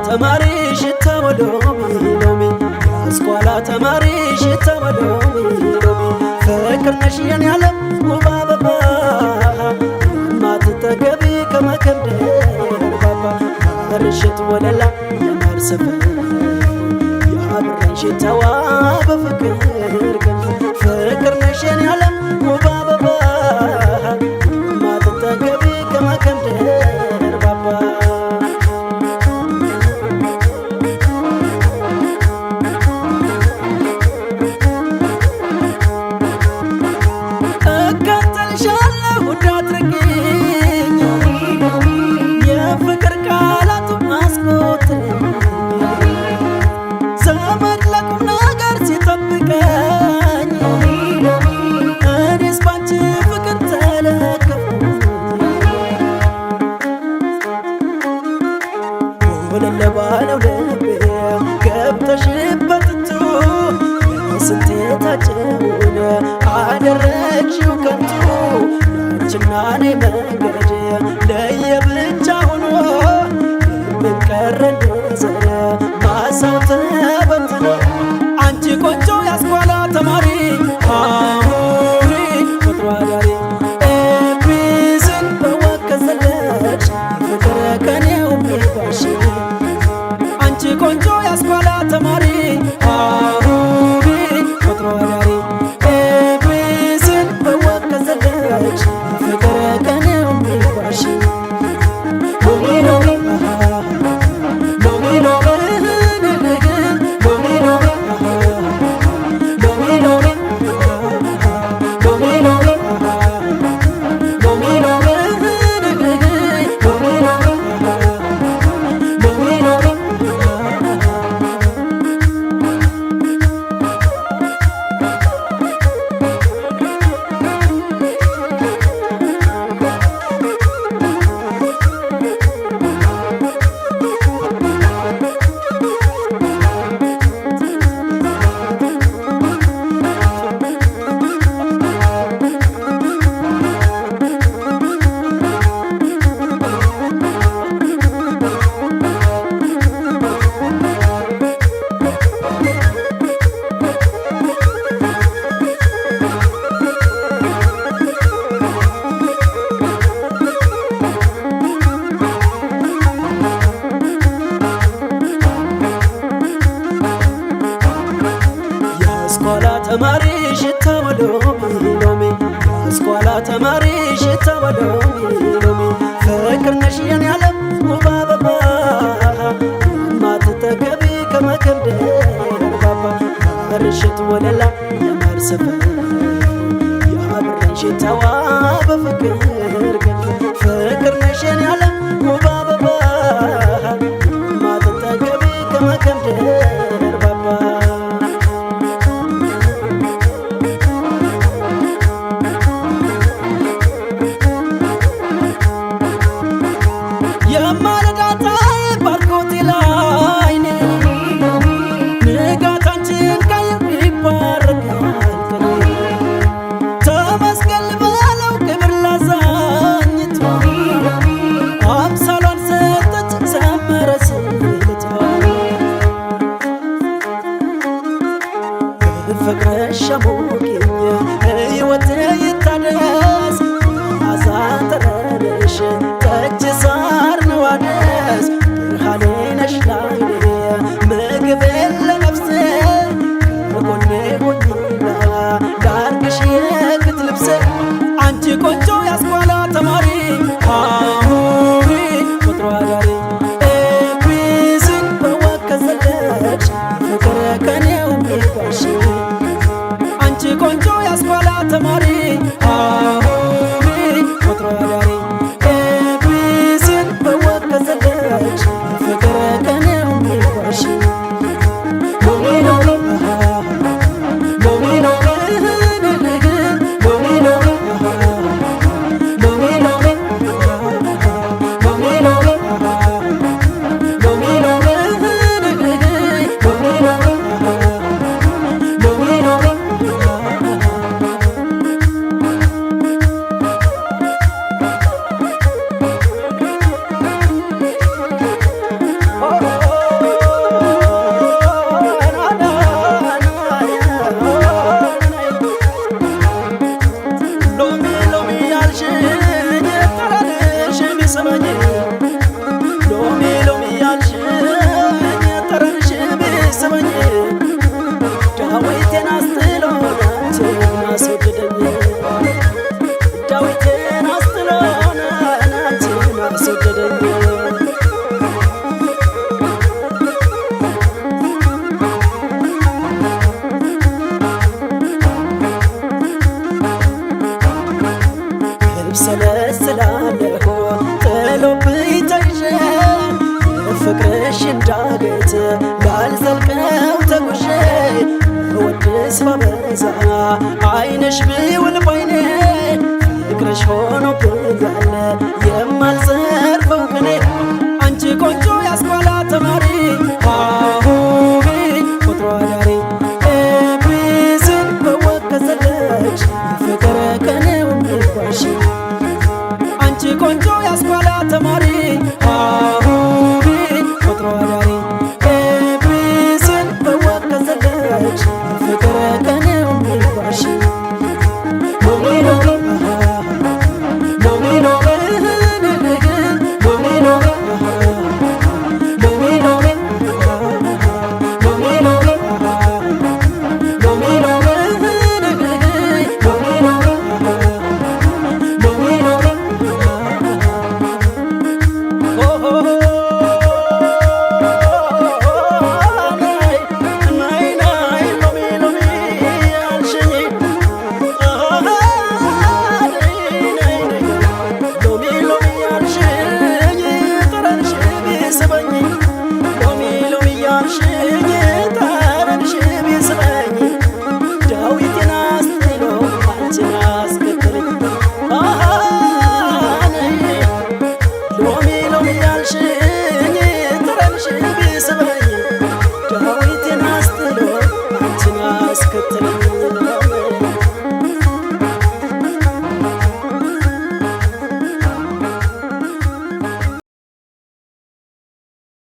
ተማሪ ሽታው ሎሚ አስኳላ ተማሪ ሽታው ሎሚ ፍቅር ነሽ የኔ ዓለም ውብ አበባ ማትጠገቢ ከመከብደር ባባ በርሽት ወለላ የማር ሰፈር የአብረን ሽታዋ በፍቅር ፍቅር ነሽ የኔ ዓለም ውብ አበባ ማትጠገቢ ከመከብደር ባባ ለባለው ልቤ ገብተሽበት ስንቴ ታጨውን አደረግሽው ከንቱ አንቺና እኔ መንገድ ለየብቻ ሆኖ ምን ቀረ እንደዘረ ማሳው ተበትኖ አንቺ ቆንጆ ያስኳላ ተማሪ አሁሪ ቁጥሯ ጋሪ ኤቢስን በወከዘለች ፍቅር ከኔው ሚባሽ ቆንጆ ያስኳላ ተማሪ አሁሪ ቁጥሯ ጋሪ ኤቢስን በወከዘለች ፍቅር ከኔው ሚባሽ ሎሚ ሎሚ ሎሚ ሎሚ አስኳላ ተማሪ ሽታው ሎሚ አስኳላ ተማሪ ሽታው ሎሚ ፍቅር ነሽ የኔ ዓለም ውብ አበባ ማትጠገቢ ከመከብደር ባባ በርሽት ወለላ የማር ሰፈር የአብረን ሽታዋ በፍቅር ፍቅር ነሽ የኔ ዓለም ውብ አበባ ማትጠገቢ ከመከብደር ባባ ተመስገን በለው ክብር ላዛኝቱ ተስፋ በዛ አይንሽ ቢውል ባይኔ ፍቅርሽ ሆኖብኛል የማልዘርፈው ቅኔ አንቺ ቆንጆ ያስኳላ ተማሪ አሁን ቁጥሯ ዳሪ ኤቢሲን በወከዘለች ፍቅር ከኔው ሚባሽ አንቺ ቆንጆ ያስኳላ ተማሪ አሁን ቁጥሯ ዳሪ ኤቢሲን በወከዘለች ፍቅር ከኔው ሚባሽ ዳዊትን አስጥሎ አንቺን አስከተለኝ